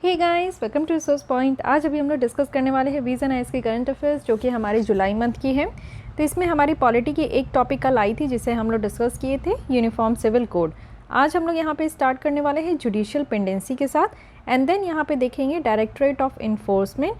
Hey guys, welcome to resource point. आज अभी हम लोग डिस्कस करने वाले हैं विजन आइस की करंट अफेयर्स, जो कि हमारे जुलाई मंथ की है। तो इसमें हमारी पॉलिटी की एक टॉपिक कल आई थी जिसे हम लोग डिस्कस किए थे, यूनिफॉर्म सिविल कोड। आज हम लोग यहाँ पे स्टार्ट करने वाले हैं जुडिशियल पेंडेंसी के साथ, एंड देन यहाँ पे देखेंगे डायरेक्टरेट ऑफ इन्फोर्समेंट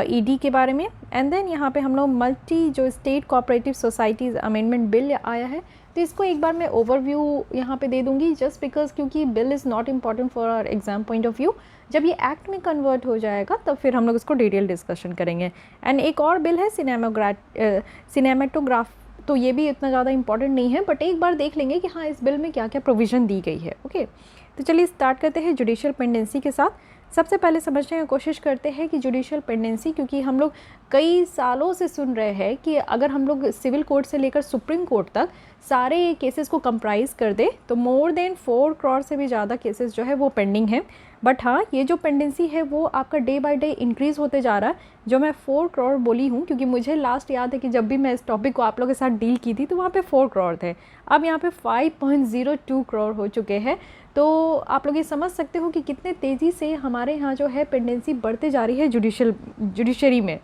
ईडी के बारे में, एंड देन यहाँ पे हम लोग मल्टी जो state cooperative societies amendment bill आया है, तो इसको एक बार मैं ओवरव्यू यहाँ पे दे दूँगी, जस्ट बिकॉज क्योंकि bill is not important for our exam point of view. जब ये एक्ट में कन्वर्ट हो जाएगा तब फिर हम लोग इसको डिटेल डिस्कशन करेंगे। एंड एक और बिल है सिनेमेटोग्राफ, तो ये भी इतना ज़्यादा इंपॉर्टेंट नहीं है, बट एक बार देख लेंगे कि हाँ इस बिल में क्या क्या प्रोविज़न दी गई है। ओके, तो चलिए स्टार्ट करते हैं जुडिशियल पेंडेंसी के साथ। सबसे पहले समझने की कोशिश करते हैं कि जुडिशियल पेंडेंसी, क्योंकि हम लोग कई सालों से सुन रहे हैं कि अगर हम लोग सिविल कोर्ट से लेकर सुप्रीम कोर्ट तक सारे केसेस को कंप्राइज कर दे तो मोर देन 4 करोड़ से भी ज़्यादा केसेस जो है वो पेंडिंग है। बट हाँ, ये जो पेंडेंसी है वो आपका डे बाय डे इंक्रीज़ होते जा रहा है। जो मैं 4 करोड़ बोली हूँ, क्योंकि मुझे लास्ट याद है कि जब भी मैं इस टॉपिक को आप लोगों के साथ डील की थी तो वहाँ पे 4 करोड़ थे, अब यहाँ पे 5.02 करोड़ हो चुके हैं। तो आप लोग ये समझ सकते हो कि कितने तेज़ी से हमारे यहाँ जो है पेंडेंसी बढ़ते जा रही है जुडिशरी में।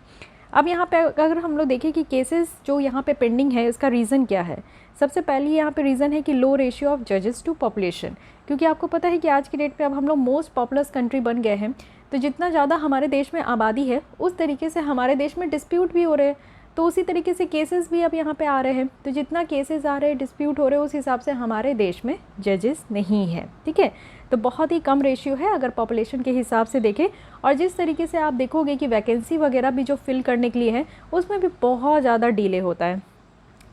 अब यहाँ पे अगर हम लोग देखें कि केसेस जो यहाँ पे पेंडिंग है, इसका रीज़न क्या है। सबसे पहले यहाँ पे रीज़न है कि लो रेशियो ऑफ जजेस टू पॉपुलेशन, क्योंकि आपको पता है कि आज की डेट पे अब हम लोग मोस्ट पॉपुलस कंट्री बन गए हैं। तो जितना ज़्यादा हमारे देश में आबादी है उस तरीके से हमारे देश में डिस्प्यूट भी हो रहे हैं, तो उसी तरीके से केसेस भी अब यहाँ पे आ रहे हैं। तो जितना केसेस आ रहे हैं, डिस्प्यूट हो रहे हैं, उस हिसाब से हमारे देश में जजेस नहीं है। ठीक है, तो बहुत ही कम रेशियो है अगर पॉपुलेशन के हिसाब से देखें। और जिस तरीके से आप देखोगे कि वैकेंसी वगैरह भी जो फिल करने के लिए है उसमें भी बहुत ज़्यादा डिले होता है।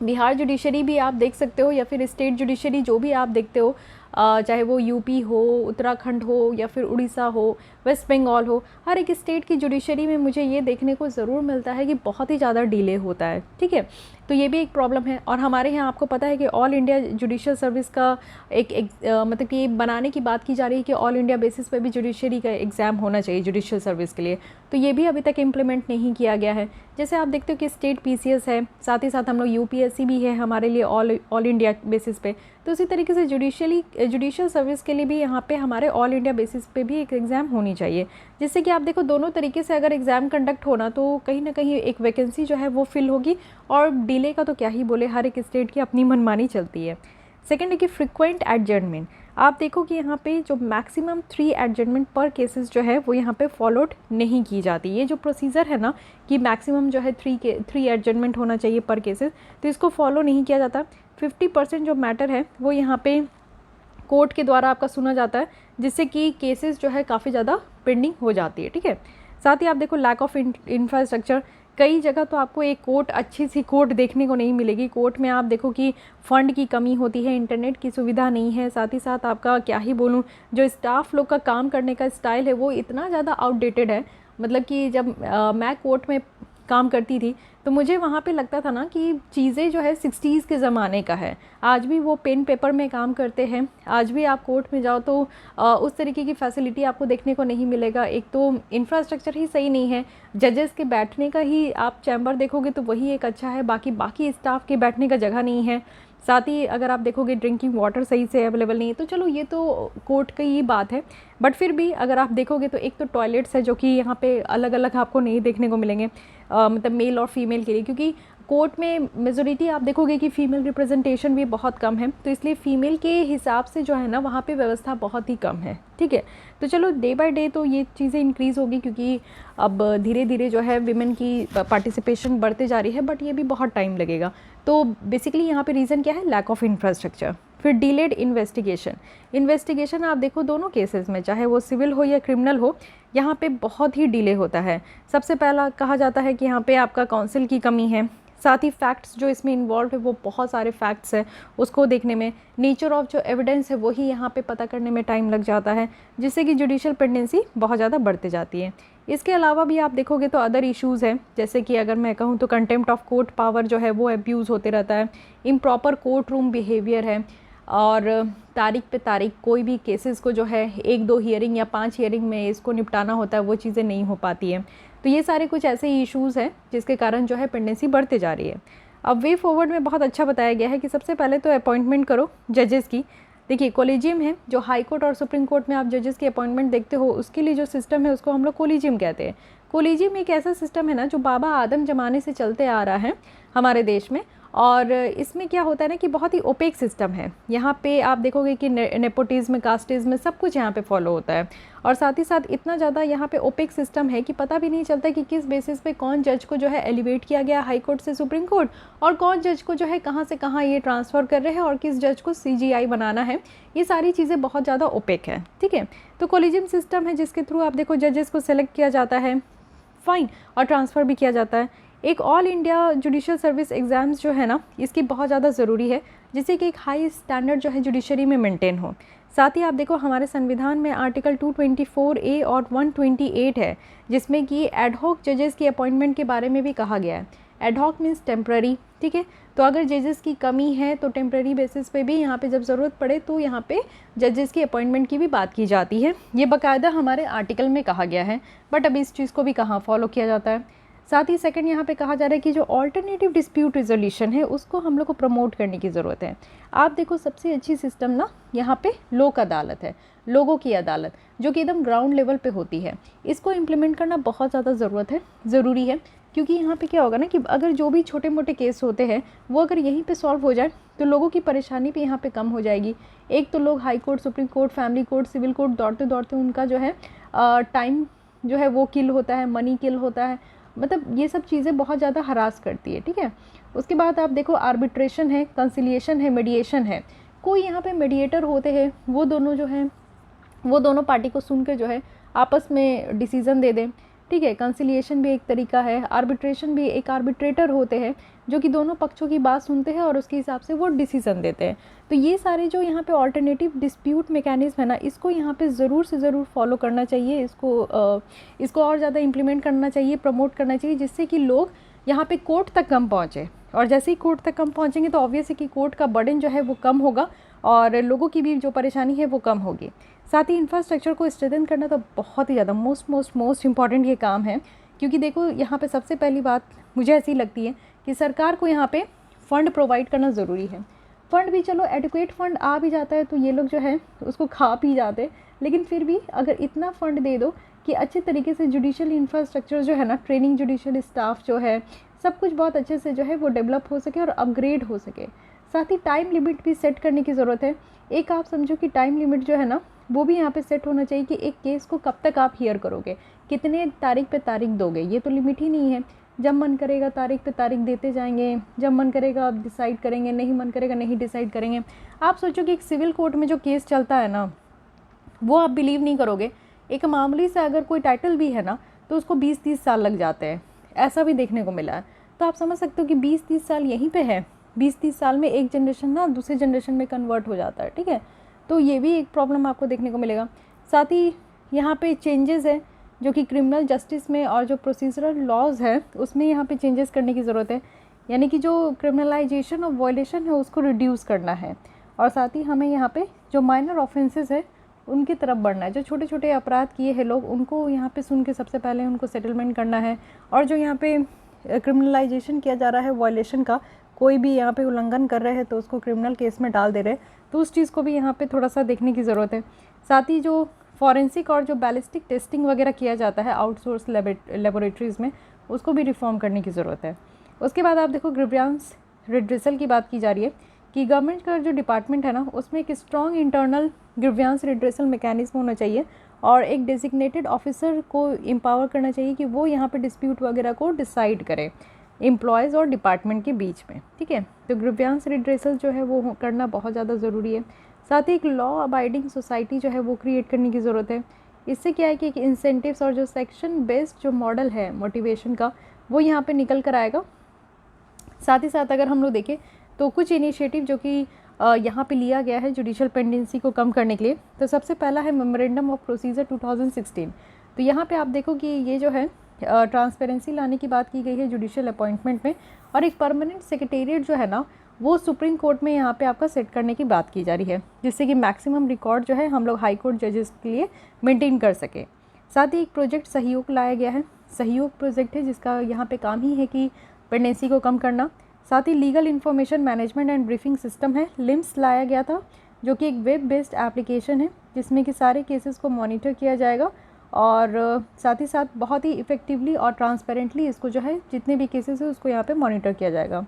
बिहार जुडिशरी भी आप देख सकते हो, या फिर स्टेट जुडिशरी जो भी आप देखते हो, चाहे वो यूपी हो, उत्तराखंड हो, या फिर उड़ीसा हो, वेस्ट बंगाल हो, हर एक स्टेट की जुडिशरी में मुझे ये देखने को ज़रूर मिलता है कि बहुत ही ज़्यादा डिले होता है। ठीक है, तो ये भी एक प्रॉब्लम है। और हमारे यहाँ आपको पता है कि ऑल इंडिया जुडिशियल सर्विस का मतलब कि बनाने की बात की जा रही है कि ऑल इंडिया बेसिस पे भी जुडिशरी का एग्ज़ाम होना चाहिए जुडिशियल सर्विस के लिए, तो ये भी अभी तक इम्प्लीमेंट नहीं किया गया है। जैसे आप देखते हो कि स्टेट पीसीएस है, साथ ही साथ हम लोग यूपीएससी भी है हमारे लिए ऑल इंडिया बेसिस पे, तो उसी तरीके से जुडिशियल सर्विस के लिए भी यहाँ पे हमारे ऑल इंडिया बेसिस पे भी एक एग्ज़ाम होनी चाहिए, जिससे कि आप देखो दोनों तरीके से अगर एग्ज़ाम कंडक्ट होना तो कहीं ना कहीं एक वैकेंसी जो है वो फिल होगी। और डिले का तो क्या ही बोले, हर एक स्टेट की अपनी मनमानी चलती है। सेकेंड है कि फ्रिक्वेंट एडजर्नमेंट। आप देखो कि यहाँ पे जो मैक्सिमम 3 एडजर्नमेंट पर केसेस जो है वो यहाँ पे फॉलोड नहीं की जाती। ये जो प्रोसीजर है ना कि मैक्सिमम जो है 3 एडजर्नमेंट होना चाहिए पर केसेस, तो इसको फॉलो नहीं किया जाता। 50% जो मैटर है वो यहाँ पे कोर्ट के द्वारा आपका सुना जाता है, जिससे कि केसेस जो है काफ़ी ज़्यादा पेंडिंग हो जाती है। ठीक है, साथ ही आप देखो लैक ऑफ इंफ्रास्ट्रक्चर। कई जगह तो आपको एक कोर्ट, अच्छी सी कोर्ट देखने को नहीं मिलेगी। कोर्ट में आप देखो कि फ़ंड की कमी होती है, इंटरनेट की सुविधा नहीं है, साथ ही साथ आपका क्या ही बोलूँ, जो स्टाफ लोग का काम करने का स्टाइल है वो इतना ज़्यादा आउटडेटेड है। मतलब कि जब मैं कोर्ट में काम करती थी तो मुझे वहाँ पे लगता था ना कि चीज़ें जो है 60s के ज़माने का है। आज भी वो पेन पेपर में काम करते हैं, आज भी आप कोर्ट में जाओ तो उस तरीके की फैसिलिटी आपको देखने को नहीं मिलेगा। एक तो इंफ्रास्ट्रक्चर ही सही नहीं है, जजेस के बैठने का ही आप चैम्बर देखोगे तो वही एक अच्छा है, बाकी स्टाफ के बैठने का जगह नहीं है। साथ ही अगर आप देखोगे ड्रिंकिंग वाटर सही से अवेलेबल नहीं है। तो चलो ये तो कोर्ट की ही बात है, बट फिर भी अगर आप देखोगे तो एक तो टॉयलेट्स है जो कि यहाँ पे अलग अलग आपको नहीं देखने को मिलेंगे, मतलब मेल और फीमेल के लिए, क्योंकि कोर्ट में मेजोरिटी आप देखोगे कि फ़ीमेल रिप्रेजेंटेशन भी बहुत कम है, तो इसलिए फ़ीमेल के हिसाब से जो है ना वहाँ पे व्यवस्था बहुत ही कम है। ठीक है, तो चलो डे बाय डे तो ये चीज़ें इंक्रीज़ होगी, क्योंकि अब धीरे धीरे जो है विमेन की पार्टिसिपेशन बढ़ते जा रही है, बट ये भी बहुत टाइम लगेगा। तो बेसिकली यहाँ पे रीज़न क्या है, लैक ऑफ इंफ्रास्ट्रक्चर। फिर डिलेड इन्वेस्टिगेशन आप देखो दोनों केसेस में, चाहे वो सिविल हो या क्रिमिनल हो, यहाँ पे बहुत ही डिले होता है। सबसे पहला कहा जाता है कि यहाँ पे आपका काउंसिल की कमी है, साथ ही फैक्ट्स जो इसमें इन्वॉल्व है वो बहुत सारे फैक्ट्स हैं, उसको देखने में नेचर ऑफ जो एविडेंस है वही यहाँ पे पता करने में टाइम लग जाता है, जिससे कि जुडिशियल पेंडेंसी बहुत ज़्यादा बढ़ते जाती है। इसके अलावा भी आप देखोगे तो अदर इश्यूज़ हैं, जैसे कि अगर मैं कहूँ तो कंटेम्प्ट ऑफ कोर्ट पावर जो है वो अब्यूज़ होते रहता है, इम्प्रॉपर कोर्ट रूम बिहेवियर है, और तारीख पे तारीख कोई भी केसेस को जो है 1-2 हियरिंग या 5 हियरिंग में इसको निपटाना होता है, वो चीज़ें नहीं हो पाती हैं। तो ये सारे कुछ ऐसे इश्यूज़ हैं जिसके कारण जो है पेंडेंसी बढ़ते जा रही है। अब वे फॉरवर्ड में बहुत अच्छा बताया गया है कि सबसे पहले तो अपॉइंटमेंट करो जजेस की, देखिए कोलिजियम है, जो हाई कोर्ट और सुप्रीम कोर्ट में आप जजेस की अपॉइंटमेंट देखते हो, उसके लिए जो सिस्टम है उसको हम लोग कोलिजियम कहते हैं। कोलिजियम एक ऐसा सिस्टम है ना जो बाबा आदम ज़माने से चलते आ रहा है हमारे देश में, और इसमें क्या होता है ना कि बहुत ही ओपेक सिस्टम है। यहाँ पे आप देखोगे कि नेपोटिज्म, कास्टिज्म सब कुछ यहाँ पे फॉलो होता है, और साथ ही साथ इतना ज़्यादा यहाँ पे ओपेक सिस्टम है कि पता भी नहीं चलता कि किस बेसिस पे कौन जज को जो है एलिवेट किया गया हाई कोर्ट से सुप्रीम कोर्ट, और कौन जज को जो है कहाँ से कहाँ ये ट्रांसफ़र कर रहे हैं, और किस जज को CGI बनाना है। ये सारी चीज़ें बहुत ज़्यादा ओपेक है, ठीक है। तो कोलिजियम सिस्टम है जिसके थ्रू आप देखो जजेस को सेलेक्ट किया जाता है, फाइन, और ट्रांसफ़र भी किया जाता है। एक all India judicial service exams जो है ना, इसकी बहुत ज़्यादा ज़रूरी है, जिससे कि एक हाई स्टैंडर्ड जो है जुडिशरी में मेंटेन हो। साथ ही आप देखो हमारे संविधान में आर्टिकल 224A और 128 है, जिसमें कि एडहॉक जजेस की अपॉइंटमेंट के बारे में भी कहा गया है। एडहॉक मीन्स टेम्प्ररी, ठीक है। तो अगर जजेस की कमी है तो टेम्प्ररी बेसिस पे भी यहाँ पे जब ज़रूरत पड़े तो यहाँ पे जजेस की अपॉइंटमेंट की भी बात की जाती है। ये बाकायदा हमारे आर्टिकल में कहा गया है, बट अब इस चीज़ को भी कहाँ फॉलो किया जाता है। साथ ही सेकंड यहाँ पे कहा जा रहा है कि जो ऑल्टरनेटिव डिस्प्यूट रिजोल्यूशन है उसको हम लोग को प्रमोट करने की ज़रूरत है। आप देखो सबसे अच्छी सिस्टम ना यहाँ पे लोक अदालत है, लोगों की अदालत, जो कि एकदम ग्राउंड लेवल पे होती है। इसको इम्प्लीमेंट करना बहुत ज़्यादा ज़रूरी है, क्योंकि यहाँ पे क्या होगा ना कि अगर जो भी छोटे मोटे केस होते हैं वो अगर यहीं पे सॉल्व हो जाए तो लोगों की परेशानी भी यहाँ पे कम हो जाएगी। एक तो लोग high court, supreme court, family court, civil court दौड़ते दौड़ते उनका जो है टाइम जो है वो किल होता है, मनी किल होता है, मतलब ये सब चीज़ें बहुत ज़्यादा हरास करती है, ठीक है। उसके बाद आप देखो आर्बिट्रेशन है, कंसिलिएशन है, मीडिएशन है। कोई यहाँ पे मीडिएटर होते हैं, वो दोनों जो हैं वो दोनों पार्टी को सुनकर जो है आपस में डिसीज़न दे दें, ठीक है। कंसिलिएशन भी एक तरीका है, आर्बिट्रेशन भी, एक आर्बिट्रेटर होते हैं जो कि दोनों पक्षों की बात सुनते हैं और उसके हिसाब से वो डिसीज़न देते हैं। तो ये सारे जो यहाँ पे ऑल्टरनेटिव डिस्प्यूट मैकेनिज्म है ना, इसको यहाँ पे ज़रूर से ज़रूर फॉलो करना चाहिए, इसको और ज़्यादा इम्प्लीमेंट करना चाहिए, प्रमोट करना चाहिए, जिससे कि लोग यहाँ पे कोर्ट तक कम पहुँचे। और जैसे ही कोर्ट तक कम पहुँचेंगे तो ऑब्वियस है कि कोर्ट का बर्डन जो है वो कम होगा और लोगों की भी जो परेशानी है वो कम होगी। साथ ही इंफ्रास्ट्रक्चर को स्ट्रेंथन करना तो बहुत ही ज़्यादा मोस्ट इम्पॉर्टेंट ये काम है, क्योंकि देखो यहाँ पे सबसे पहली बात मुझे ऐसी लगती है कि सरकार को यहाँ पे फ़ंड प्रोवाइड करना ज़रूरी है। फ़ंड भी चलो एडुकेट फ़ंड आ भी जाता है तो ये लोग जो है उसको खा पी जाते, लेकिन फिर भी अगर इतना फ़ंड दे दो कि अच्छे तरीके से जुडिशल इंफ्रास्ट्रक्चर जो है ना, ट्रेनिंग जुडिशल स्टाफ जो है, सब कुछ बहुत अच्छे से जो है वो डेवलप हो सके और अपग्रेड हो सके। साथ ही टाइम लिमिट भी सेट करने की ज़रूरत है। एक आप समझो कि टाइम लिमिट जो है ना वो भी यहाँ पे सेट होना चाहिए कि एक केस को कब तक आप हियर करोगे, कितने तारीख पे तारीख दोगे। ये तो लिमिट ही नहीं है, जब मन करेगा तारीख पे तारीख देते जाएंगे, जब मन करेगा आप डिसाइड करेंगे, नहीं मन करेगा नहीं डिसाइड करेंगे। आप सोचो कि एक सिविल कोर्ट में जो केस चलता है ना, वो आप बिलीव नहीं करोगे, एक मामूली से अगर कोई टाइटल भी है ना तो उसको 20-30 साल लग जाते हैं, ऐसा भी देखने को मिला है। तो आप समझ सकते हो कि 20-30 साल यहीं पे है, 20-30 साल में एक जनरेशन ना दूसरे जनरेशन में कन्वर्ट हो जाता है, ठीक है। तो ये भी एक प्रॉब्लम आपको देखने को मिलेगा। साथ ही यहाँ पे चेंजेस है जो कि क्रिमिनल जस्टिस में और जो प्रोसीजरल लॉज है उसमें यहाँ पे चेंजेस करने की ज़रूरत है, यानी कि जो क्रिमिनलाइजेशन और वायलेशन है उसको रिड्यूस करना है। और साथ ही हमें यहाँ पे जो माइनर ऑफेंसेस है उनकी तरफ बढ़ना है, जो छोटे छोटे अपराध किए हैं लोग उनको यहाँ पे सुन के सबसे पहले उनको सेटलमेंट करना है। और जो यहाँ पे क्रिमिनलाइजेशन किया जा रहा है वायलेशन का, कोई भी यहाँ पे उल्लंघन कर रहे हैं तो उसको क्रिमिनल केस में डाल दे रहे हैं, तो उस चीज़ को भी यहाँ पे थोड़ा सा देखने की ज़रूरत है। साथ ही जो फॉरेंसिक और जो बैलिस्टिक टेस्टिंग वगैरह किया जाता है आउटसोर्स लेबोरेटरीज़ में, उसको भी रिफॉर्म करने की ज़रूरत है। उसके बाद आप देखो ग्रीवियंस रिड्रेसल की बात की जा रही है कि गवर्नमेंट का जो डिपार्टमेंट है ना उसमें एक strong internal grievance redressal mechanism होना चाहिए और एक डेजिग्नेटेड ऑफिसर को एम्पावर करना चाहिए कि वो यहाँ पे डिस्प्यूट वगैरह को डिसाइड करे एम्प्लॉयज़ और डिपार्टमेंट के बीच में, ठीक है। तो ग्रीवियंस रिड्रेसल जो है वो करना बहुत ज़्यादा ज़रूरी है। साथ ही एक लॉ अबाइडिंग सोसाइटी जो है वो क्रिएट करने की ज़रूरत है। इससे क्या है कि एक इंसेंटिव्स और जो सेक्शन बेस्ड जो मॉडल है मोटिवेशन का वो यहाँ पे निकल कर आएगा। साथ ही साथ अगर हम लोग देखें तो कुछ इनिशिएटिव जो कि यहाँ पे लिया गया है जुडिशल पेंडेंसी को कम करने के लिए, तो सबसे पहला है मेमोरेंडम ऑफ प्रोसीजर 2016। तो यहाँ पे आप देखो कि ये जो है ट्रांसपेरेंसी लाने की बात की गई है जुडिशल अपॉइंटमेंट में, और एक परमानेंट सेक्रेटेरिएट जो है ना वो सुप्रीम कोर्ट में यहाँ पे आपका सेट करने की बात की जा रही है, जिससे कि मैक्सिमम रिकॉर्ड जो है हम लोग हाई कोर्ट जजेस के लिए मेंटेन कर सके। साथ ही एक प्रोजेक्ट सहयोग लाया गया है, सहयोग प्रोजेक्ट है जिसका यहाँ पे काम ही है कि पेंडेंसी को कम करना। साथ ही legal information management and briefing system है, लिम्स लाया गया था जो कि एक वेब बेस्ड एप्लीकेशन है जिसमें कि सारे केसेस को मॉनिटर किया जाएगा और साथ ही साथ बहुत ही इफ़ेक्टिवली और ट्रांसपेरेंटली इसको जो है जितने भी केसेस है उसको यहाँ पे मॉनिटर किया जाएगा।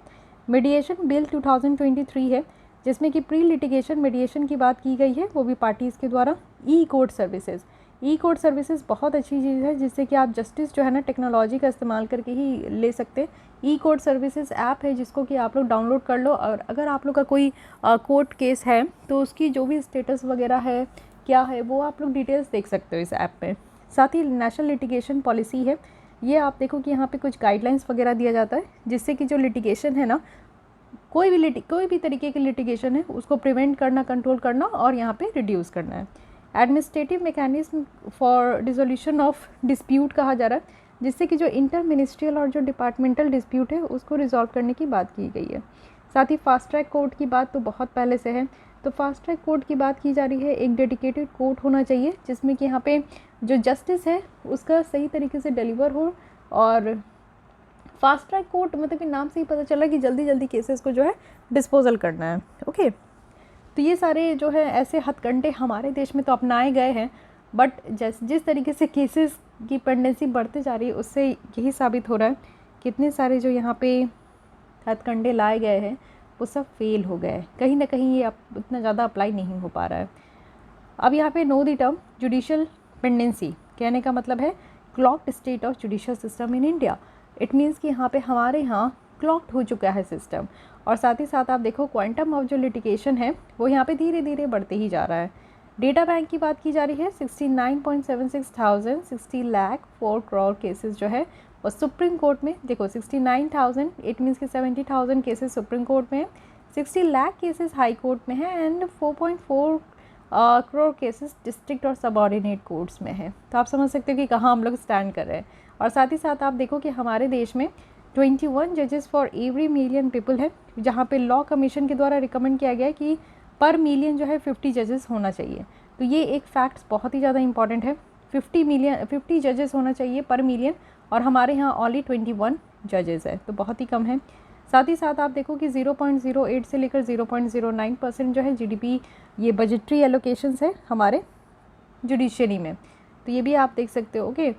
मीडिएशन बिल 2023 है जिसमें कि प्री लिटिगेशन मीडिएशन की बात की गई है, वो भी पार्टीज़ के द्वारा। ई कोर्ट सर्विसेज, ई कोर्ट सर्विसेज बहुत अच्छी चीज़ है जिससे कि आप जस्टिस जो है ना टेक्नोलॉजी का इस्तेमाल करके ही ले सकते हैं। ई कोर्ट सर्विसेज ऐप है जिसको कि आप लोग डाउनलोड कर लो और अगर आप लोग का कोई कोर्ट केस है तो उसकी जो भी स्टेटस वगैरह है क्या है वो आप लोग डिटेल्स देख सकते हो इस ऐप में। साथ ही नेशनल लिटिगेशन पॉलिसी है, ये आप देखो कि यहाँ पे कुछ गाइडलाइंस वगैरह दिया जाता है जिससे कि जो लिटिगेशन है ना, कोई भी तरीके की लिटिगेशन है उसको प्रिवेंट करना, कंट्रोल करना और यहाँ पे रिड्यूस करना है। Administrative mechanism for dissolution of dispute कहा जा रहा है जिससे कि जो इंटर मिनिस्ट्रियल और जो डिपार्टमेंटल डिस्प्यूट है उसको रिजॉल्व करने की बात की गई है। साथ ही फास्ट ट्रैक कोर्ट की बात तो बहुत पहले से है, तो फास्ट ट्रैक कोर्ट की बात की जा रही है। एक डेडिकेटेड कोर्ट होना चाहिए जिसमें कि यहाँ पे जो जस्टिस है उसका सही तरीके से डिलीवर हो और फास्ट ट्रैक कोर्ट मतलब कि नाम से ही पता चला कि जल्दी जल्दी केसेस को जो है डिस्पोजल करना है। ओके, तो ये सारे जो है ऐसे हथकंडे हमारे देश में तो अपनाए गए हैं, बट जिस तरीके से केसेस की पेंडेंसी बढ़ते जा रही है उससे यही साबित हो रहा है कितने सारे जो यहाँ पे हथकंडे लाए गए हैं वो सब फेल हो गए, कहीं ना कहीं ये इतना ज़्यादा अप्लाई नहीं हो पा रहा है। अब यहाँ पे know the term judicial pendency कहने का मतलब है clogged state of judicial system in India. It means कि यहाँ पे हमारे यहाँ क्लॉक्ड हो चुका है सिस्टम और साथ ही साथ आप देखो क्वांटम ऑफ जो लिटिगेशन है वो यहाँ पे धीरे धीरे बढ़ते ही जा रहा है। डेटा बैंक की बात की जा रही है 69.76 थाउजेंड 60 लाख 4 करोड़ केसेस जो है और सुप्रीम कोर्ट में देखो 69,000, इट मीन्स कि 70,000 केसेस सुप्रीम कोर्ट में है, 60 लाख केसेस हाई कोर्ट में है एंड 4.4 करोड़ केसेस डिस्ट्रिक्ट और सबऑर्डिनेट कोर्ट्स में है। तो आप समझ सकते हो कि कहाँ हम लोग स्टैंड कर रहे हैं। और साथ ही साथ आप देखो कि हमारे देश में 21 जजेस फॉर एवरी मिलियन पीपल है, जहाँ पे लॉ कमीशन के द्वारा रिकमेंड किया गया है कि पर मिलियन जो है 50 जजेस होना चाहिए। तो ये एक फैक्ट्स बहुत ही ज़्यादा इंपॉर्टेंट है, 50 जजेस होना चाहिए पर मिलियन और हमारे यहाँ ओनली 21 जजेस है, तो बहुत ही कम है। साथ ही साथ आप देखो कि 0.08 से लेकर 0.09% जो है जीडीपी ये बजटरी एलोकेशंस है हमारे जुडिशरी में, तो ये भी आप देख सकते हो। Okay,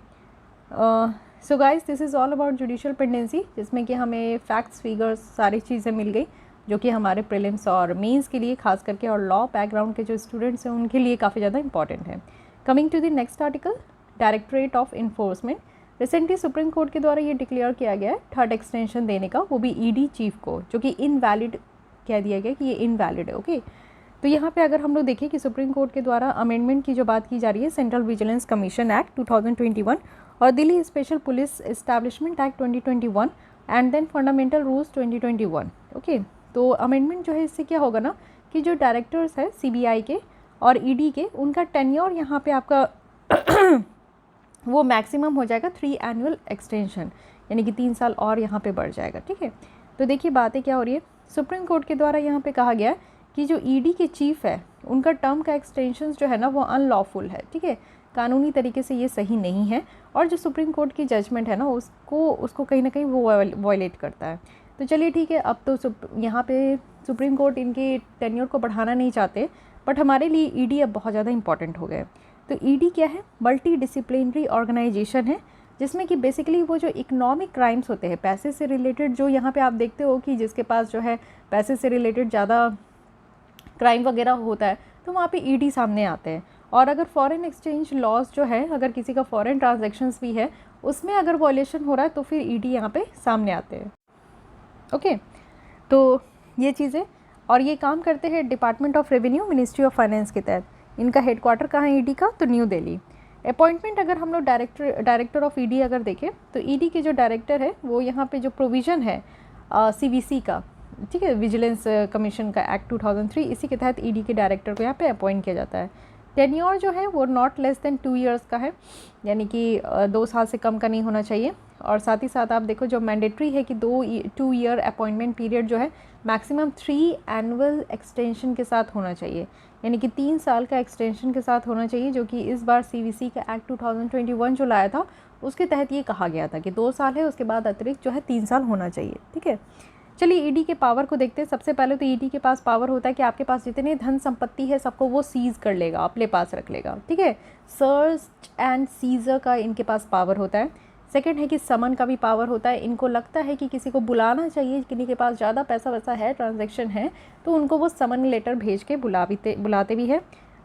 so guys this is all about judicial pendency, जिसमें कि हमें फैक्ट्स फिगर्स सारी चीज़ें मिल गई जो कि हमारे प्रीलिम्स और मेंस के लिए खास करके और लॉ बैकग्राउंड के जो स्टूडेंट्स हैं उनके लिए काफ़ी ज़्यादा इंपॉर्टेंट है। Coming to the next article, directorate of enforcement. Recently supreme court के द्वारा ये डिक्लेयर किया गया है थर्ड एक्सटेंशन देने का, वो भी ईडी चीफ को, जो कि इनवैलिड कह दिया गया कि ये इनवैलिड है। ओके, तो यहाँ पे अगर हम लोग देखें कि सुप्रीम कोर्ट के द्वारा अमेंडमेंट की जो बात की जा रही है, सेंट्रल विजिलेंस कमीशन एक्ट 2021 और Delhi special police establishment act 2021 and then fundamental rules 2021। Okay, तो अमेंडमेंट जो है इससे क्या होगा ना कि जो डायरेक्टर्स है सीबीआई के और ईडी के, उनका टेन्योर यहाँ पे आपका वो मैक्सिमम हो जाएगा 3 एनुअल एक्सटेंशन, यानी कि 3 साल और यहाँ पे बढ़ जाएगा। ठीक है, तो देखिए बातें क्या हो रही है। सुप्रीम कोर्ट के द्वारा यहाँ पे कहा गया कि जो ईडी के चीफ है उनका टर्म का एक्सटेंशन जो है ना वो अनलॉफुल है। ठीक है, कानूनी तरीके से ये सही नहीं है और जो सुप्रीम कोर्ट की जजमेंट है ना उसको कहीं ना कहीं वो वायलेट करता है। तो चलिए ठीक है, अब तो यहाँ पे सुप्रीम कोर्ट इनके टेन्योर को बढ़ाना नहीं चाहते, बट हमारे लिए ईडी अब बहुत ज़्यादा इंपॉर्टेंट हो गए। तो ईडी क्या है? मल्टी डिसिप्लिनरी ऑर्गेनाइजेशन है जिसमें कि बेसिकली वो जो इकोनॉमिक क्राइम्स होते हैं पैसे से रिलेटेड, जो यहाँ पे आप देखते हो कि जिसके पास जो है पैसे से रिलेटेड ज़्यादा क्राइम वगैरह होता है तो वहाँ पे ईडी सामने आते हैं। और अगर फॉरेन एक्सचेंज लॉस जो है, अगर किसी का फॉरेन ट्रांजैक्शंस भी है उसमें अगर वॉयलेशन हो रहा है तो फिर ईडी यहाँ पे सामने आते हैं। ओके, तो ये चीज़ें, और ये काम करते हैं department of revenue ministry of finance के तहत। इनका हेडक्वार्टर कहाँ है ईडी का? तो न्यू दिल्ली। अपॉइंटमेंट अगर हम लोग डायरेक्टर ऑफ ईडी अगर देखें तो ईडी के जो डायरेक्टर है वो यहाँ पे जो प्रोविज़न है सीवीसी का, ठीक है, विजिलेंस कमीशन का एक्ट 2003, इसी के तहत ईडी के डायरेक्टर को यहाँ पे अपॉइंट किया जाता है। टेन्योर जो है वो नॉट लेस देन 2 ईयर्स का है, यानी कि 2 साल से कम का नहीं होना चाहिए। और साथ ही साथ आप देखो जो मैंडेटरी है कि 2 ईयर अपॉइंटमेंट पीरियड जो है मैक्सिमम 3 एनुअल एक्सटेंशन के साथ होना चाहिए, यानी कि 3 साल का एक्सटेंशन के साथ होना चाहिए, जो कि इस बार सीवीसी का एक्ट 2021 जो लाया था उसके तहत ये कहा गया था कि 2 साल है, उसके बाद अतिरिक्त जो है 3 साल होना चाहिए। ठीक है, चलिए ईडी के पावर को देखते हैं। सबसे पहले तो ईडी के पास पावर होता है कि आपके पास जितने धन संपत्ति है सबको वो सीज कर लेगा, अपने पास रख लेगा, ठीक है। सर्च एंड सीजर का इनके पास पावर होता है। सेकंड है कि समन का भी पावर होता है। इनको लगता है कि किसी को बुलाना चाहिए, किसी के पास ज़्यादा पैसा वैसा है, ट्रांजैक्शन है, तो उनको वो समन लेटर भेज के बुलाते भी है।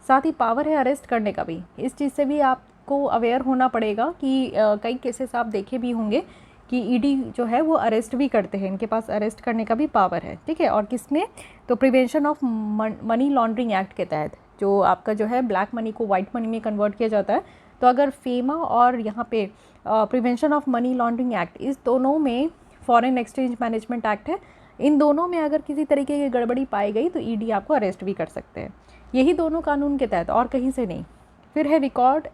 साथ ही पावर है अरेस्ट करने का भी। इस चीज़ से भी आपको अवेयर होना पड़ेगा कि कई केसेस आप देखे भी होंगे कि ईडी जो है वो अरेस्ट भी करते हैं, इनके पास अरेस्ट करने का भी पावर है, ठीक है। और किसमें, तो prevention of money laundering act के तहत, जो आपका जो है ब्लैक मनी को वाइट मनी में कन्वर्ट किया जाता है। तो अगर फेमा और यहाँ पे prevention of money laundering act, इस दोनों में फॉरेन एक्सचेंज मैनेजमेंट एक्ट है, इन दोनों में अगर किसी तरीके की गड़बड़ी पाई गई तो ईडी आपको अरेस्ट भी कर सकते हैं। यही दोनों कानून के तहत, और कहीं से नहीं। फिर है रिकॉर्ड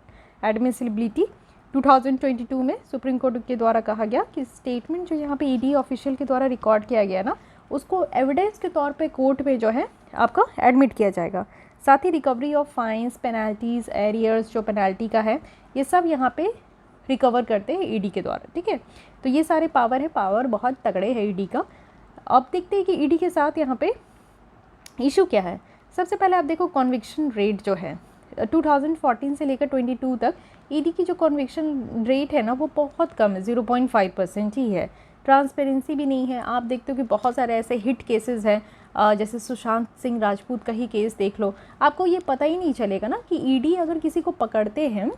एडमिसिबिलिटी। 2022 में सुप्रीम कोर्ट के द्वारा कहा गया कि स्टेटमेंट जो यहाँ पे ईडी ऑफिशियल के द्वारा रिकॉर्ड किया गया ना, उसको एविडेंस के तौर पे कोर्ट में जो है आपका एडमिट किया जाएगा। साथ ही recovery of fines, penalties, arrears जो पेनल्टी का है, ये सब यहाँ पे रिकवर करते हैं ईडी के द्वारा, ठीक है। तो ये सारे पावर है, पावर बहुत तगड़े है ईडी का। अब देखते हैं कि ईडी के साथ यहाँ पे इशू क्या है। सबसे पहले आप देखो कॉन्विक्शन रेट जो है 2014 से लेकर 22 तक ईडी की जो कॉन्विक्शन रेट है ना वो बहुत कम है, 0.5% ही है। ट्रांसपेरेंसी भी नहीं है। आप देखते हो कि बहुत सारे ऐसे हिट केसेस हैं, जैसे सुशांत सिंह राजपूत का ही केस देख लो, आपको ये पता ही नहीं चलेगा ना कि ईडी अगर किसी को पकड़ते हैं,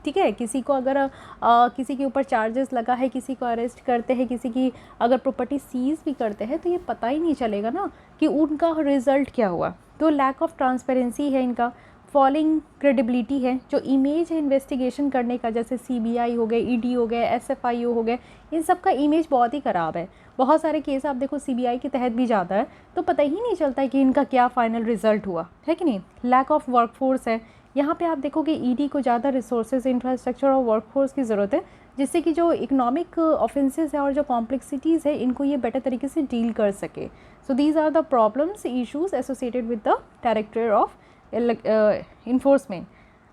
ठीक है, किसी को अगर किसी के ऊपर चार्जेस लगा है, किसी को अरेस्ट करते हैं, किसी की अगर प्रॉपर्टी सीज भी करते हैं, तो ये पता ही नहीं चलेगा ना कि उनका रिजल्ट क्या हुआ। तो लैक ऑफ ट्रांसपेरेंसी है इनका। फॉलिंग क्रेडिबिलिटी है, जो इमेज है इन्वेस्टिगेशन करने का, जैसे सीबीआई हो गए, ईडी हो गए, एसएफआईओ हो गए, इन सब का इमेज बहुत ही ख़राब है। बहुत सारे केस आप देखो सीबीआई के तहत भी जाता है तो पता ही नहीं चलता है कि इनका क्या फाइनल रिजल्ट हुआ है कि नहीं। लैक ऑफ वर्कफोर्स है। यहाँ पे आप देखोगे ईडी को ज़्यादा रिसोर्सेज, इंफ्रास्ट्रक्चर और वर्कफोर्स की ज़रूरत है, जिससे कि जो इकोनॉमिक ऑफेंसेस है और जो कॉम्प्लेक्सिटीज़ है इनको ये बेटर तरीके से डील कर सके। So these are the problems, issues associated with the director of enforcement.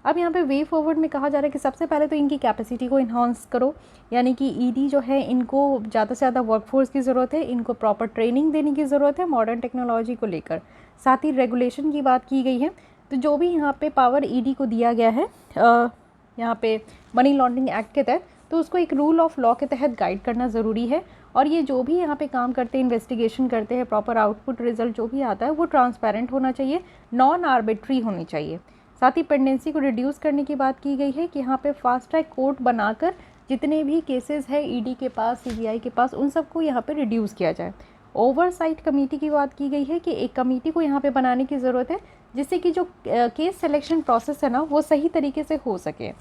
अब यहाँ पे वे फॉरवर्ड में कहा जा रहा है कि सबसे पहले तो इनकी कैपेसिटी को इन्हांस करो, यानी कि ईडी जो है इनको ज़्यादा से ज़्यादा वर्कफोर्स की ज़रूरत है, इनको प्रॉपर ट्रेनिंग देने की ज़रूरत है मॉडर्न टेक्नोलॉजी को लेकर। साथ ही रेगुलेशन की बात की गई है। तो जो भी यहाँ पे पावर ईडी को दिया गया है यहाँ पे मनी लॉन्ड्रिंग एक्ट के तहत, तो उसको एक रूल ऑफ लॉ के तहत गाइड करना ज़रूरी है। और ये जो भी यहाँ पे काम करते हैं, इन्वेस्टिगेशन करते हैं, प्रॉपर आउटपुट रिजल्ट जो भी आता है वो ट्रांसपेरेंट होना चाहिए, नॉन आर्बिट्री होनी चाहिए। साथ ही पेंडेंसी को रिड्यूस करने की बात की गई है कि यहाँ पे फास्ट ट्रैक कोर्ट बनाकर जितने भी केसेस है ईडी के पास, सीबीआई के पास, उन सबको यहाँ पे रिड्यूस किया जाए। ओवरसाइट कमेटी की बात की गई है कि एक कमेटी को यहाँ पे बनाने की ज़रूरत है, जिससे कि जो केस सिलेक्शन प्रोसेस है ना वो सही तरीके से हो सके।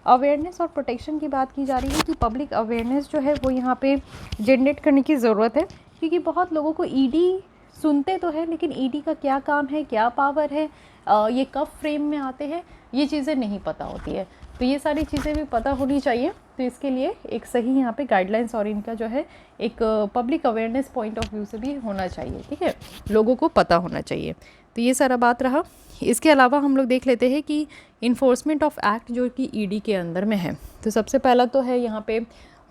अवेयरनेस और प्रोटेक्शन की बात की जा रही है कि पब्लिक अवेयरनेस जो है वो यहाँ पे जनरेट करने की ज़रूरत है, क्योंकि बहुत लोगों को ईडी सुनते तो है लेकिन ईडी का क्या काम है, क्या पावर है, ये कब फ्रेम में आते हैं, ये चीज़ें नहीं पता होती है। तो ये सारी चीज़ें भी पता होनी चाहिए। तो इसके लिए एक सही यहाँ पे गाइडलाइंस और इनका जो है एक public awareness point of view से भी होना चाहिए, ठीक है, लोगों को पता होना चाहिए। तो ये सारा बात रहा। इसके अलावा हम लोग देख लेते हैं कि इन्फोर्समेंट ऑफ एक्ट जो कि ईडी के अंदर में है। तो सबसे पहला तो है यहाँ पे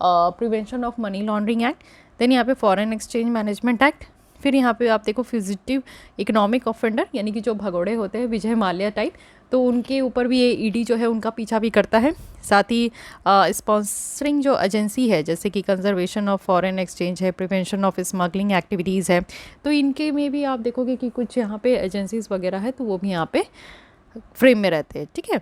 prevention of money laundering act, then यहाँ पे फॉरेन एक्सचेंज मैनेजमेंट एक्ट, फिर यहाँ पे आप देखो फ्यूजिटिव इकोनॉमिक ऑफेंडर, यानी कि जो भगोड़े होते हैं विजय माल्या टाइप, तो उनके ऊपर भी ये ईडी जो है उनका पीछा भी करता है। साथ ही स्पॉन्सरिंग जो एजेंसी है, जैसे कि कंजर्वेशन ऑफ फॉरेन एक्सचेंज है, प्रिवेंशन ऑफ स्मगलिंग एक्टिविटीज़ है, तो इनके में भी आप देखोगे कि कुछ यहाँ पे एजेंसीज़ वगैरह है तो वो भी यहाँ पे फ्रेम में रहते हैं, ठीक है।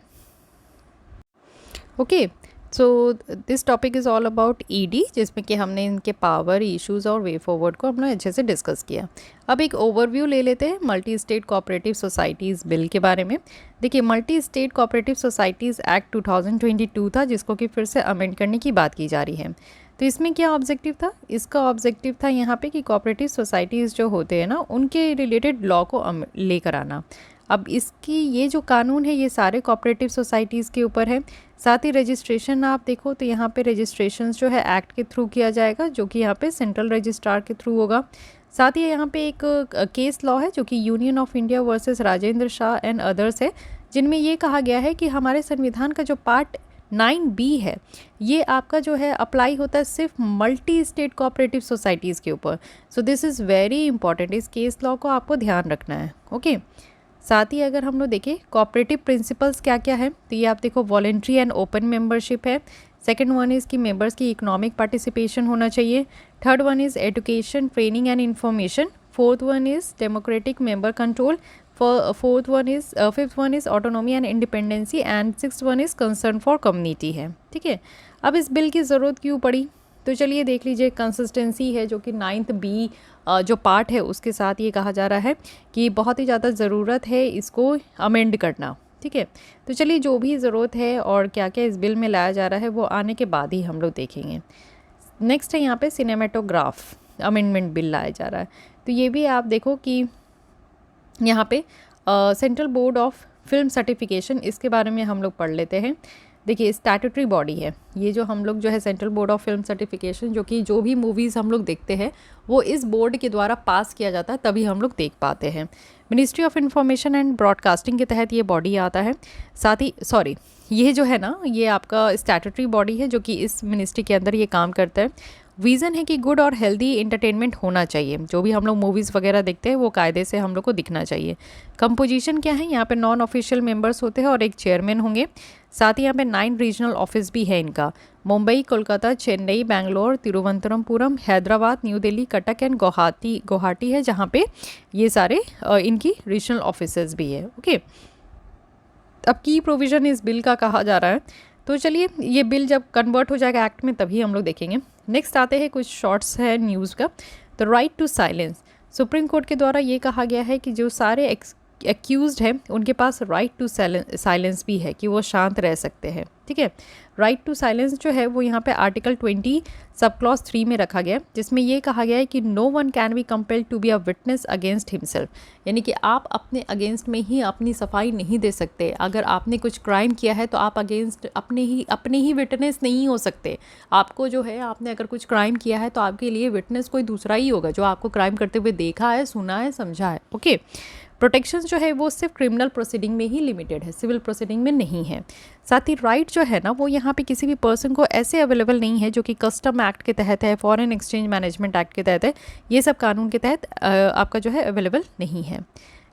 Okay, so this topic is all about ED, जिसमें कि हमने इनके पावर, इश्यूज़ और वे फॉरवर्ड को हमने अच्छे से डिस्कस किया। अब एक ओवरव्यू ले लेते हैं multi state cooperative societies bill के बारे में। देखिए, multi state cooperative societies act 2022 था, जिसको कि फिर से अमेंड करने की बात की जा रही है। तो इसमें क्या ऑब्जेक्टिव था? इसका ऑब्जेक्टिव था यहाँ पे कि कोऑपरेटिव सोसाइटीज़ जो होते हैं ना, उनके रिलेटेड लॉ को लेकर आना। अब इसकी ये जो कानून है ये सारे कोऑपरेटिव सोसाइटीज़ के ऊपर है। साथ ही रजिस्ट्रेशन आप देखो तो यहाँ पे रजिस्ट्रेशन जो है एक्ट के थ्रू किया जाएगा, जो कि यहाँ पे सेंट्रल रजिस्ट्रार के थ्रू होगा। साथ ही यहाँ पे एक केस लॉ है जो कि union of India versus Rajendra Shah and others है, जिनमें ये कहा गया है कि हमारे संविधान का जो पार्ट 9B है, ये आपका जो है अप्लाई होता है सिर्फ मल्टी स्टेट कोऑपरेटिव सोसाइटीज़ के ऊपर। So this is very important, इस केस लॉ को आपको ध्यान रखना है। ओके साथ ही अगर हम लोग देखें कोऑपरेटिव प्रिंसिपल्स क्या क्या है, तो ये आप देखो वॉलेंट्री एंड ओपन मेंबरशिप है। सेकंड वन इज़ कि मेंबर्स की इकोनॉमिक पार्टिसिपेशन होना चाहिए। Third one is education, training and information. Fourth one is democratic member control. Fifth one is autonomy and independency and sixth one is concern for community है। ठीक है, अब इस bill की ज़रूरत क्यों पड़ी, तो चलिए देख लीजिए। कंसिस्टेंसी है जो कि 9B जो पार्ट है उसके साथ ये कहा जा रहा है कि बहुत ही ज़्यादा ज़रूरत है इसको अमेंड करना। ठीक है, तो चलिए जो भी ज़रूरत है और क्या क्या इस बिल में लाया जा रहा है वो आने के बाद ही हम लोग देखेंगे। नेक्स्ट है यहाँ पे सिनेमेटोग्राफ अमेंडमेंट बिल लाया जा रहा है। तो ये भी आप देखो कि यहाँ पे central board of film certification, इसके बारे में हम लोग पढ़ लेते हैं। देखिए स्टैट्यूटरी बॉडी है ये, जो हम लोग जो है central board of film certification, जो कि जो भी मूवीज़ हम लोग देखते हैं वो इस बोर्ड के द्वारा पास किया जाता है, तभी हम लोग देख पाते हैं। Ministry of information and broadcasting के तहत ये बॉडी आता है। साथ ही ये जो है ना, ये आपका स्टैट्यूटरी बॉडी है जो कि इस मिनिस्ट्री के अंदर ये काम करता है। विज़न है कि गुड और हेल्दी इंटरटेनमेंट होना चाहिए, जो भी हम लोग मूवीज़ वगैरह देखते हैं वो कायदे से हम लोग को दिखना चाहिए। कंपोजिशन क्या है, यहाँ पे नॉन ऑफिशियल मेंबर्स होते हैं और एक चेयरमैन होंगे। साथ ही यहाँ पे 9 रीजनल ऑफिस भी है इनका, मुंबई, कोलकाता, चेन्नई, बेंगलोर, तिरुवनंतपुरम, हैदराबाद, न्यू दिल्ली, कटक एंड गुवाहाटी है, जहाँ पे ये सारे इनकी रीजनल ऑफिसेज भी है। ओके, अब की प्रोविज़न इस बिल का कहा जा रहा है, तो चलिए ये बिल जब कन्वर्ट हो जाएगा एक्ट में तभी हम लोग देखेंगे। नेक्स्ट आते हैं कुछ शॉर्ट्स है न्यूज़ का। तो right to silence, supreme court के द्वारा ये कहा गया है कि जो सारे एक्यूज्ड हैं उनके पास राइट टू साइलेंस भी है, कि वो शांत रह सकते हैं। ठीक है, राइट टू साइलेंस जो है वो यहाँ पे आर्टिकल 20 सब क्लॉज 3 में रखा गया है, जिसमें ये कहा गया है कि no one can be compelled to be a witness against himself, यानी कि आप अपने अगेंस्ट में ही अपनी सफाई नहीं दे सकते। अगर आपने कुछ क्राइम किया है तो आप अगेंस्ट अपने ही विटनेस नहीं हो सकते। आपको जो है, आपने अगर कुछ क्राइम किया है तो आपके लिए विटनेस कोई दूसरा ही होगा, जो आपको क्राइम करते हुए देखा है, सुना है, समझा है। ओके, प्रोटेक्शन जो है वो सिर्फ क्रिमिनल प्रोसीडिंग में ही लिमिटेड है, सिविल प्रोसीडिंग में नहीं है। साथ ही राइट जो है ना वो यहाँ पे किसी भी पर्सन को ऐसे अवेलेबल नहीं है जो कि कस्टम एक्ट के तहत है, फॉरेन एक्सचेंज मैनेजमेंट एक्ट के तहत है, ये सब कानून के तहत आपका जो है अवेलेबल नहीं है।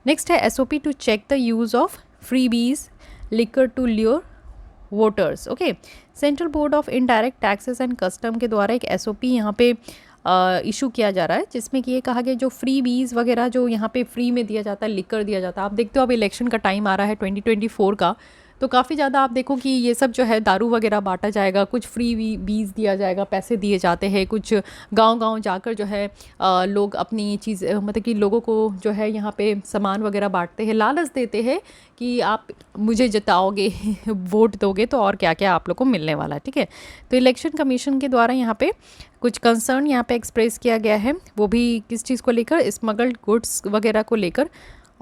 नेक्स्ट है SOP to check the use of freebies liquor to lure voters. Okay, central board of indirect taxes and custom के द्वारा एक SOP यहाँ पे इशू किया जा रहा है, जिसमें कि ये कहा गया जो फ्री बीज वगैरह जो यहाँ पे फ्री में दिया जाता है, लिकर दिया जाता है। आप देखते हो अब इलेक्शन का टाइम आ रहा है 2024 का, तो काफ़ी ज़्यादा आप देखो कि ये सब जो है दारू वगैरह बांटा जाएगा, कुछ फ्री बीज दिया जाएगा, पैसे दिए जाते हैं, कुछ गांव-गांव जाकर जो है लोग अपनी चीज़ मतलब कि लोगों को जो है यहाँ पे सामान वगैरह बांटते हैं, लालच देते हैं कि आप मुझे जिताओगे वोट दोगे तो और क्या क्या आप लोग को मिलने वाला है। ठीक है, तो इलेक्शन कमीशन के द्वारा यहाँ पे कुछ कंसर्न यहाँ पे एक्सप्रेस किया गया है, वो भी किस चीज़ को लेकर, स्मगल्ड गुड्स वगैरह को लेकर।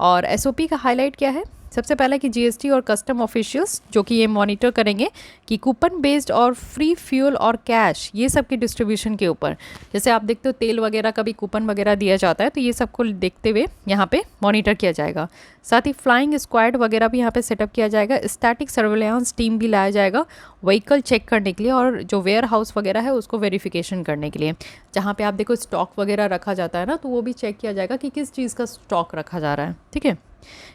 और SOP का हाईलाइट क्या है, सबसे पहला कि GST और कस्टम ऑफिशियल्स जो कि ये मॉनिटर करेंगे कि कूपन बेस्ड और फ्री फ्यूल और कैश ये सब की डिस्ट्रीब्यूशन के ऊपर, जैसे आप देखते हो तेल वगैरह का भी कूपन वगैरह दिया जाता है, तो ये सब को देखते हुए यहाँ पे मॉनिटर किया जाएगा। साथ ही फ्लाइंग स्क्वाड वगैरह भी यहाँ पे सेटअप किया जाएगा, स्टैटिक सर्वेलेंस टीम भी लाया जाएगा व्हीकल चेक करने के लिए, और जो वेयर हाउस वगैरह है उसको वेरिफिकेशन करने के लिए, जहाँ पे आप देखो स्टॉक वगैरह रखा जाता है ना, तो वो भी चेक किया जाएगा कि किस चीज़ का स्टॉक रखा जा रहा है। ठीक है,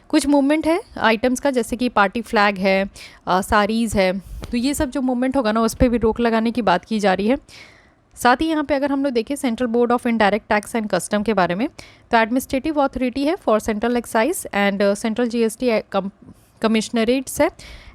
कुछ मूवमेंट है आइटम्स का, जैसे कि पार्टी फ्लैग है, साड़ीज़ है, तो ये सब जो मूवमेंट होगा ना उस पर भी रोक लगाने की बात की जा रही है। साथ ही यहाँ पे अगर हम लोग देखें central board of indirect tax and custom के बारे में, तो एडमिनिस्ट्रेटिव अथॉरिटी है for central excise and central GST commissionerates है,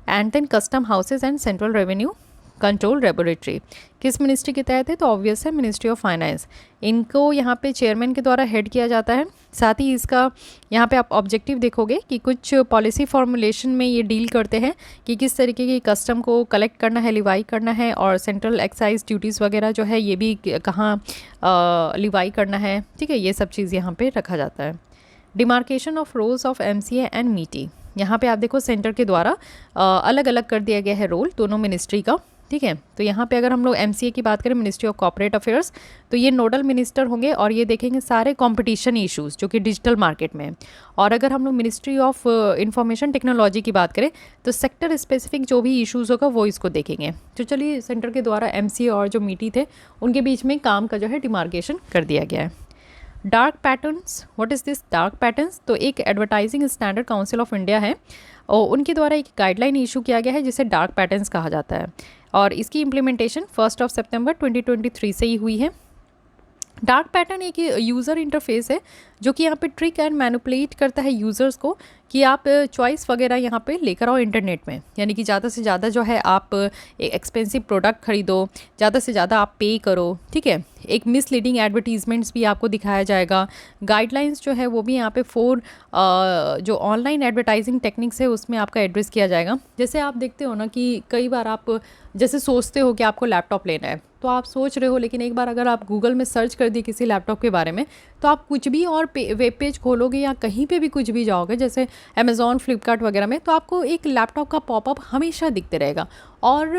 and then custom houses and central revenue control laboratory. किस मिनिस्ट्री के तहत है, तो ऑब्वियस है मिनिस्ट्री ऑफ फाइनेंस। इनको यहाँ पे चेयरमैन के द्वारा हेड किया जाता है। साथ ही इसका यहाँ पे आप ऑब्जेक्टिव देखोगे कि कुछ पॉलिसी फॉर्मुलेशन में ये डील करते हैं कि किस तरीके की कस्टम को कलेक्ट करना है, लिवाई करना है, और सेंट्रल एक्साइज ड्यूटीज़ वगैरह जो है ये भी कहाँ लिवाई करना है। ठीक है, ये सब चीज़ यहाँ पे रखा जाता है। Demarcation of roles of MCA and MITI, यहाँ पे आप देखो सेंटर के द्वारा अलग अलग कर दिया गया है रोल दोनों मिनिस्ट्री का। ठीक है। तो यहाँ पे अगर हम लोग MCA की बात करें, मिनिस्ट्री ऑफ कॉर्पोरेट अफेयर्स, तो ये नोडल मिनिस्टर होंगे और ये देखेंगे सारे कंपटीशन इश्यूज़ जो कि डिजिटल मार्केट में है। और अगर हम लोग मिनिस्ट्री ऑफ इंफॉर्मेशन टेक्नोलॉजी की बात करें तो सेक्टर स्पेसिफिक जो भी इश्यूज़ होगा वो इसको देखेंगे। तो चलिए, सेंटर के द्वारा MCA और जो मीटी थे उनके बीच में काम का जो है डिमार्केशन कर दिया गया है। Dark patterns, what is this dark patterns? तो एक advertising standard council of India है और उनके द्वारा एक गाइडलाइन इशू किया गया है जिसे डार्क पैटर्न्स कहा जाता है और इसकी इम्प्लीमेंटेशन 1 सितंबर 2023 से ही हुई है। डार्क पैटर्न एक यूज़र इंटरफेस है जो कि यहाँ पे ट्रिक एंड मैनिपुलेट करता है यूज़र्स को कि आप चॉइस वगैरह यहाँ पे लेकर आओ इंटरनेट में, यानी कि ज़्यादा से ज़्यादा जो है आप एक्सपेंसिव प्रोडक्ट खरीदो, ज़्यादा से ज़्यादा आप पे करो, ठीक है। एक मिसलीडिंग एडवर्टीजमेंट्स भी आपको दिखाया जाएगा। गाइडलाइंस जो है वो भी यहाँ पे 4 जो ऑनलाइन एडवर्टाइजिंग टेक्निक्स है उसमें आपका एड्रेस किया जाएगा। जैसे आप देखते हो ना कि कई बार आप जैसे सोचते हो कि आपको लैपटॉप लेना है, तो आप सोच रहे हो, लेकिन एक बार अगर आप गूगल में सर्च कर दिए किसी लैपटॉप के बारे में तो आप कुछ भी और वेब पेज खोलोगे या कहीं पे भी कुछ भी जाओगे, जैसे अमेज़ॉन, फ्लिपकार्ट वगैरह में, तो आपको एक लैपटॉप का पॉपअप हमेशा दिखते रहेगा। और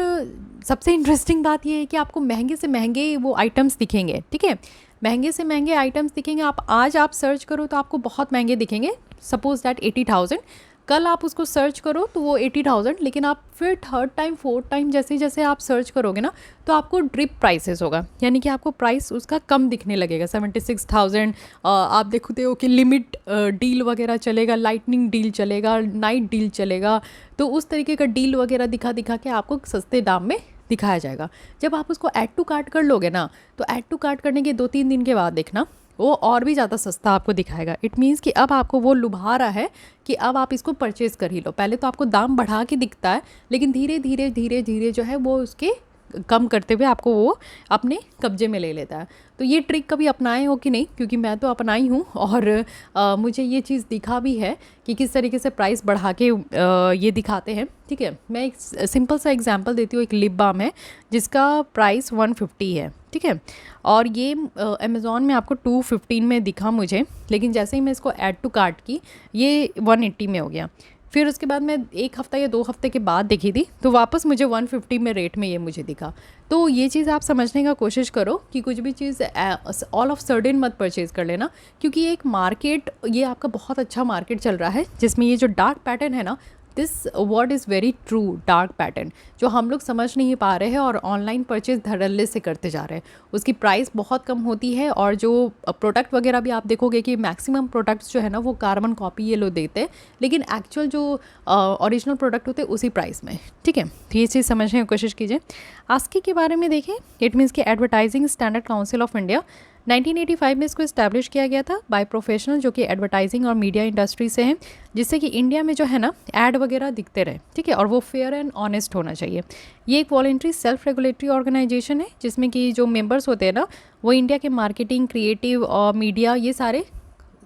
सबसे इंटरेस्टिंग बात ये है कि आपको महंगे से महंगे वो आइटम्स दिखेंगे, ठीक है। महंगे से महंगे आइटम्स दिखेंगे। आज आप सर्च करो तो आपको बहुत महंगे दिखेंगे, सपोज दैट 80,000। कल आप उसको सर्च करो तो वो 80,000, लेकिन आप फिर थर्ड टाइम, फोर्थ टाइम जैसे जैसे आप सर्च करोगे ना तो आपको ड्रिप प्राइसेस होगा, यानी कि आपको प्राइस उसका कम दिखने लगेगा। 76,000 आप देखते हो कि लिमिट डील वगैरह चलेगा, लाइटनिंग डील चलेगा, नाइट डील चलेगा, तो उस तरीके का डील वगैरह दिखा दिखा के आपको सस्ते दाम में दिखाया जाएगा। जब आप उसको ऐड टू कार्ट कर लोगे ना, तो ऐड टू कार्ट करने के 2-3 दिन के बाद देखना वो और भी ज़्यादा सस्ता आपको दिखाएगा। इट मीन्स कि अब आपको वो लुभा रहा है कि अब आप इसको परचेज़ कर ही लो। पहले तो आपको दाम बढ़ा के दिखता है, लेकिन धीरे धीरे धीरे धीरे जो है वो उसके कम करते हुए आपको वो अपने कब्जे में ले लेता है। तो ये ट्रिक कभी अपनाए हो कि नहीं? क्योंकि मैं तो अपनाई हूँ और मुझे ये चीज़ दिखा भी है कि किस तरीके से प्राइस बढ़ा के ये दिखाते हैं, ठीक है। मैं एक सिंपल सा एग्जांपल देती हूँ। एक लिप बाम है जिसका प्राइस 150 है, ठीक है, और ये अमेज़ॉन में आपको 215 में दिखा मुझे, लेकिन जैसे ही मैं इसको ऐड टू कार्ट की ये 180 में हो गया। फिर उसके बाद मैं 1 हफ़्ता या 2 हफ़्ते के बाद देखी थी तो वापस मुझे 150 में रेट में ये मुझे दिखा। तो ये चीज़ आप समझने का कोशिश करो कि कुछ भी चीज़ ऑल ऑफ सडन मत परचेज़ कर लेना, क्योंकि एक मार्केट, ये आपका बहुत अच्छा मार्केट चल रहा है जिसमें ये जो डार्क पैटर्न है ना, this word is very true, dark pattern, जो हम लोग समझ नहीं पा रहे हैं और ऑनलाइन परचेज धड़ल्ले से करते जा रहे हैं। उसकी प्राइस बहुत कम होती है और जो प्रोडक्ट वगैरह भी आप देखोगे कि मैक्सिमम प्रोडक्ट्स जो है ना वो कार्बन कॉपी ये लोग देते हैं, लेकिन एक्चुअल जो ओरिजिनल प्रोडक्ट होते हैं उसी प्राइस में, ठीक है। तो ये चीज़ समझने की कोशिश कीजिए। आस्की के बारे में देखें, इट मीन्स कि advertising standard council of India, 1985 में इसको इस्टेब्लिश किया गया था बाय प्रोफेशनल जो कि एडवर्टाइजिंग और मीडिया इंडस्ट्री से हैं, जिससे कि इंडिया में जो है ना ऐड वगैरह दिखते रहे, ठीक है, और वो फेयर एंड ऑनेस्ट होना चाहिए। ये एक वॉलंटरी सेल्फ रेगुलेटरी ऑर्गेनाइजेशन है जिसमें कि जो मेंबर्स होते हैं ना वो इंडिया के मार्केटिंग, क्रिएटिव और मीडिया ये सारे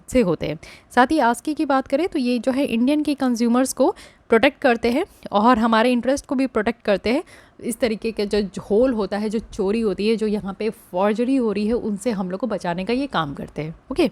से होते हैं। साथ ही आस्की की बात करें तो ये जो है इंडियन के कंज्यूमर्स को प्रोटेक्ट करते हैं और हमारे इंटरेस्ट को भी प्रोटेक्ट करते हैं। इस तरीके के जो होल होता है, जो चोरी होती है, जो यहाँ पे फॉर्जरी हो रही है, उनसे हम लोग को बचाने का ये काम करते हैं। Okay,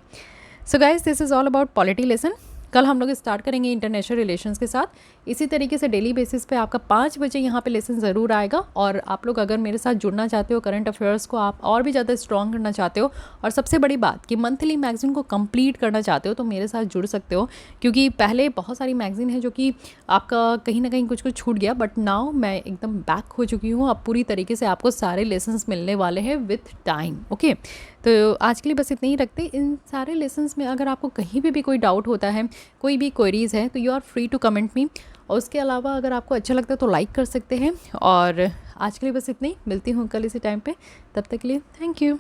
so guys, this is all about polity lesson. कल हम लोग स्टार्ट करेंगे इंटरनेशनल रिलेशंस के साथ। इसी तरीके से डेली बेसिस पे आपका 5 बजे यहाँ पे लेसन ज़रूर आएगा। और आप लोग अगर मेरे साथ जुड़ना चाहते हो, करंट अफेयर्स को आप और भी ज़्यादा स्ट्रॉन्ग करना चाहते हो, और सबसे बड़ी बात कि मंथली मैगजीन को कंप्लीट करना चाहते हो, तो मेरे साथ जुड़ सकते हो। क्योंकि पहले बहुत सारी मैगजीन है जो कि आपका कहीं ना कहीं कुछ कुछ छूट गया, बट नाउ मैं एकदम बैक हो चुकी हूँ। अब पूरी तरीके से आपको सारे लेसन्स मिलने वाले हैं विथ टाइम। ओके, तो आज के लिए बस इतने ही रखते। इन सारे लेसन्स में अगर आपको कहीं भी कोई डाउट होता है, कोई भी क्वेरीज़ है, तो you are free to comment me. और उसके अलावा अगर आपको अच्छा लगता है तो लाइक कर सकते हैं। और आज के लिए बस इतनी, मिलती हूँ कल इसी टाइम पे। तब तक के लिए थैंक यू।